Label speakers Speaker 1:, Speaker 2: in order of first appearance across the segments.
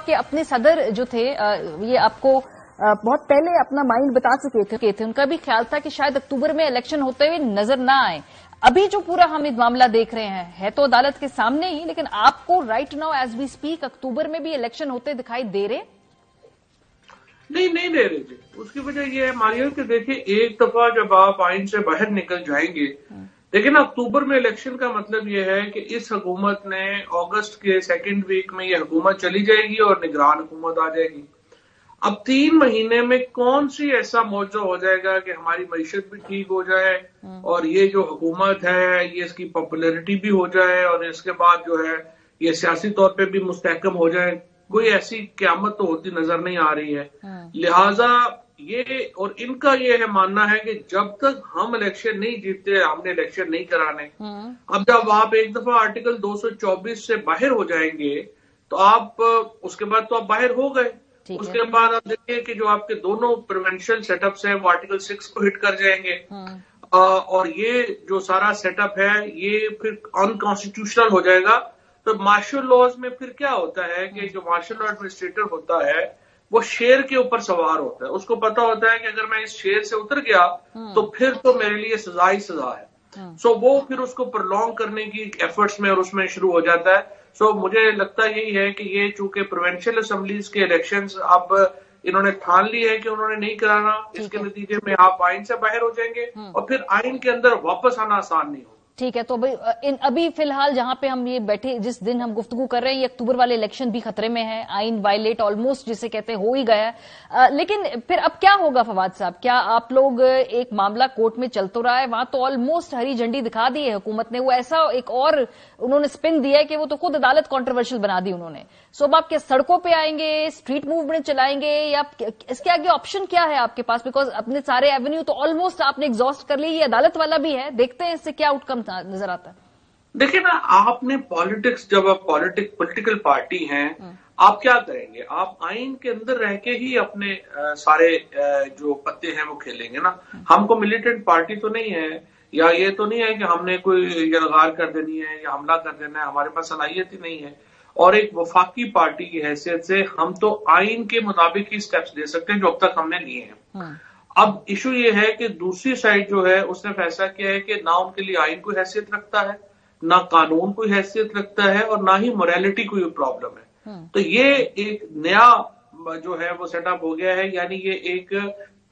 Speaker 1: کہ اپنے صدر جو تھے یہ آپ کو بہت پہلے اپنا مائنڈ بتا چکے تھے، ان کا بھی خیال تھا کہ شاید اکتوبر میں الیکشن ہوتے ہوئے نظر نہ آئے. ابھی جو پورا ہم معاملہ دیکھ رہے ہیں ہے تو عدالت کے سامنے ہی، لیکن آپ کو right now as we speak اکتوبر میں بھی الیکشن ہوتے دکھائی دے رہے؟
Speaker 2: نہیں دے رہے تھے. اس کی وجہ یہ ہے ماریو کہ دیکھیں، ایک دفعہ جب آپ آئین سے باہر نکل جائیں گے، لیکن اکتوبر میں الیکشن کا مطلب یہ ہے کہ اس حکومت نے اگست کے سیکنڈ ویک میں یہ حکومت چلی جائے گی اور نگران حکومت آ جائے گی. اب 3 مہینے میں کون سی ایسا موضوع ہو جائے گا کہ ہماری معیشت بھی ٹھیک ہو جائے اور یہ جو حکومت ہے یہ اس کی پاپولیرٹی بھی ہو جائے اور اس کے بعد جو ہے یہ سیاسی طور پہ بھی مستحکم ہو جائے. کوئی ایسی قیامت تو ہوتی نظر نہیں آ رہی ہے. لہٰذا یہ اور ان کا یہ ہے ماننا ہے کہ جب تک ہم الیکشن نہیں جیتتے ہم نے الیکشن نہیں کرانے. اب جب آپ ایک دفعہ آرٹیکل 224 سے باہر ہو جائیں گے تو آپ اس کے بعد تو آپ باہر ہو گئے. اس کے بعد آپ دیکھیں کہ جو آپ کے دونوں پریونشل سیٹ اپس ہیں وہ آرٹیکل 6 کو ہٹ کر جائیں گے اور یہ جو سارا سیٹ اپ ہے یہ پھر انکانسٹیٹیوشنل ہو جائے گا. تو مارشل لاز میں پھر کیا ہوتا ہے کہ جو مارشل لا ایڈمنسٹریٹر ہوتا ہے وہ شیر کے اوپر سوار ہوتا ہے. اس کو پتا ہوتا ہے کہ اگر میں اس شیر سے اتر گیا تو پھر تو میرے لیے سزا ہی سزا ہے. سو وہ پھر اس کو پرولونگ کرنے کی ایفرٹس میں اور اس میں شروع ہو جاتا ہے. سو مجھے لگتا یہی ہے کہ یہ چونکہ پروونشل اسمبلیز کے الیکشنز اب انہوں نے ٹھان لی ہے کہ انہوں نے نہیں کرانا، اس کے نتیجے میں آپ آئین سے باہر ہو جائیں گے اور پھر آئین کے اندر واپس آنا آسان نہیں ہوگا.
Speaker 1: ٹھیک ہے. تو ابھی فی الحال جہاں پہ ہم یہ بیٹھے جس دن ہم گفتگو کر رہے ہیں یہ اکتوبر والے الیکشن بھی خطرے میں ہے. آئین وائلیٹ آلموسٹ جسے کہتے ہیں ہو ہی گیا ہے. لیکن پھر اب کیا ہوگا فواد صاحب؟ کیا آپ لوگ ایک معاملہ کورٹ میں چل تو رہا ہے، وہاں تو آلموسٹ ہری جھنڈی دکھا دی ہے حکومت نے، وہ ایسا ایک اور انہوں نے سپن دیا ہے کہ وہ تو خود عدالت کانٹروورشل بنا دی انہوں نے. سو اب آپ کیا سڑکوں پہ آئیں گے، اسٹریٹ موومنٹ چلائیں گے، یا اس کے آگے آپشن کیا ہے آپ کے پاس؟ بیکاز اپنے سارے ایونیو تو آلموسٹ آپ نے ایگزاسٹ کر لی، یہ عدالت والا بھی ہے، دیکھتے ہیں اس سے کیا آؤٹ کم نظر آتا ہے.
Speaker 2: دیکھیں نا، آپ نے پالیٹکس جب آپ پولیٹیکل پارٹی ہیں آپ کیا کریں گے؟ آپ آئین کے اندر رہ کے ہی اپنے سارے جو پتے ہیں وہ کھیلیں گے نا. ہم کو ملیٹنٹ پارٹی تو نہیں ہے، یا یہ تو نہیں ہے کہ ہم نے کوئی یلغار کر دینی ہے یا حملہ کر دینا ہے، ہمارے پاس صلاحیت ہی نہیں ہے. اور ایک وفاقی پارٹی کی حیثیت سے ہم تو آئین کے مطابق ہی سٹیپس لے سکتے ہیں جو اب تک ہم نے لیے ہیں. اب ایشو یہ ہے کہ دوسری سائڈ جو ہے اس نے فیصلہ کیا ہے کہ نہ ان کے لیے آئین کوئی حیثیت رکھتا ہے، نہ قانون کوئی حیثیت رکھتا ہے، اور نہ ہی موریلٹی کوئی پرابلم ہے. تو یہ ایک نیا جو ہے وہ سیٹ اپ ہو گیا ہے. یعنی یہ ایک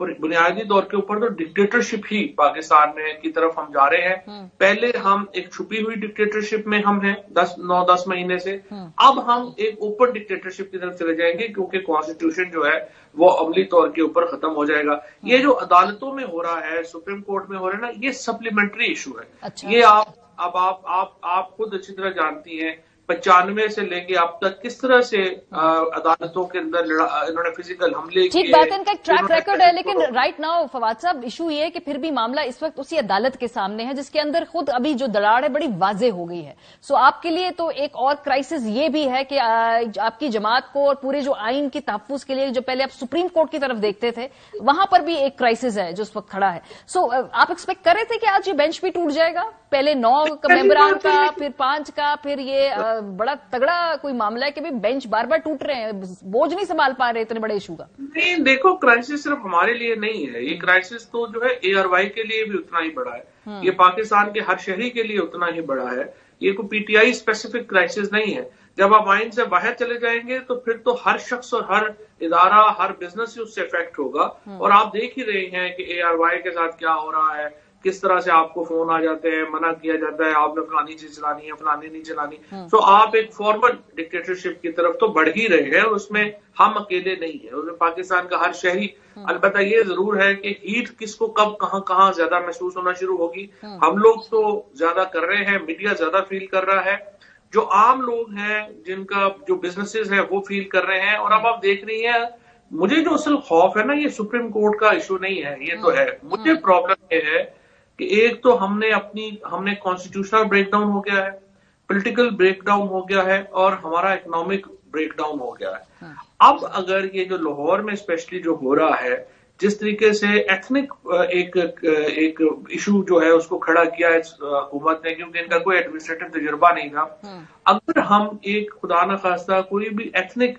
Speaker 2: بنیادی طور کے اوپر تو ڈکٹیٹرشپ ہی پاکستان میں کی طرف ہم جا رہے ہیں. پہلے ہم ایک چھپی ہوئی ڈکٹیٹرشپ میں ہم ہیں 9-10 مہینے سے، اب ہم ایک اوپن ڈکٹیٹرشپ کی طرف چلے جائیں گے کیونکہ کانسٹیٹیوشن جو ہے وہ عملی طور کے اوپر ختم ہو جائے گا. یہ جو عدالتوں میں ہو رہا ہے، سپریم کورٹ میں ہو رہا ہے نا، یہ سپلیمنٹری ایشو ہے. یہ آپ خود اچھی طرح جانتی ہیں 95 سے لے کے اب تک کس طرح سے عدالتوں کے اندر انہوں نے فزیکل حملے کیے.
Speaker 1: ٹھیک بات ہے، ان کا ایک ٹریک ریکارڈ ہے. لیکن رائٹ ناؤ فواد صاحب ایشو یہ ہے کہ پھر بھی معاملہ اس وقت اسی عدالت کے سامنے ہے جس کے اندر خود ابھی جو دراڑ ہے بڑی واضح ہو گئی ہے. سو آپ کے لیے تو ایک اور کرائسس یہ بھی ہے کہ آپ کی جماعت کو اور پورے جو آئین کے تحفظ کے لیے جو پہلے آپ سپریم کورٹ کی طرف دیکھتے تھے وہاں پر بھی ایک کرائسس ہے جو اس وقت کھڑا ہے. سو آپ ایکسپیکٹ کر رہے تھے کہ آج یہ بینچ بھی ٹوٹ جائے گا؟ پہلے 9 ممبران کا، پھر 5 کا، پھر یہ بڑا تگڑا کوئی معاملہ ہے کہ بینچ بار بار ٹوٹ رہے ہیں، بوجھ نہیں سنبھال پا رہے اتنے بڑے ایشو کا.
Speaker 2: نہیں دیکھو، کرائسس صرف ہمارے لیے نہیں ہے، یہ کرائسس تو جو ہے اے آر وائی کے لیے بھی اتنا ہی بڑا ہے، یہ پاکستان کے ہر شہری کے لیے اتنا ہی بڑا ہے. یہ کوئی P T I specific crisis نہیں ہے. جب آپ آئین سے باہر چلے جائیں گے تو پھر تو ہر شخص اور ہر ادارہ، ہر بزنس اس سے افیکٹ ہوگا. اور آپ دیکھ ہی رہے ہیں کہ اے آر وائی کے ساتھ کیا ہو رہا ہے، کس طرح سے آپ کو فون آ جاتے ہیں، منع کیا جاتا ہے آپ نے فلانی چیز چلانی ہے، فلانی نہیں چلانی. تو آپ ایک فارمل ڈکٹیٹرشپ کی طرف تو بڑھ ہی رہے ہیں. اس میں ہم اکیلے نہیں ہیں، اس میں پاکستان کا ہر شہری. البتہ یہ ضرور ہے کہ ہیٹ کس کو کب کہاں زیادہ محسوس ہونا شروع ہوگی. ہم لوگ تو زیادہ کر رہے ہیں، میڈیا زیادہ فیل کر رہا ہے، جو عام لوگ ہیں جن کا جو بزنسز ہیں وہ فیل کر رہے ہیں. اور اب آپ دیکھ رہی ہیں، مجھے جو اصل خوف ہے نا یہ سپریم کورٹ کا ایشو نہیں ہے، یہ تو ہے. مجھے پرابلم یہ ہے کہ ایک تو ہم نے کانسٹیٹیوشنل بریک ڈاؤن ہو گیا ہے، پولیٹیکل بریک ڈاؤن ہو گیا ہے، اور ہمارا اکنامک بریک ڈاؤن ہو گیا ہے. اب اگر یہ جو لاہور میں اسپیشلی جو ہو رہا ہے، جس طریقے سے ایتھنک ایک ایشو جو ہے اس کو کھڑا کیا ہے حکومت نے، کیونکہ ان کا کوئی ایڈمنسٹریٹو تجربہ نہیں تھا. اگر ہم ایک خدا نخواستہ کوئی بھی ایتھنک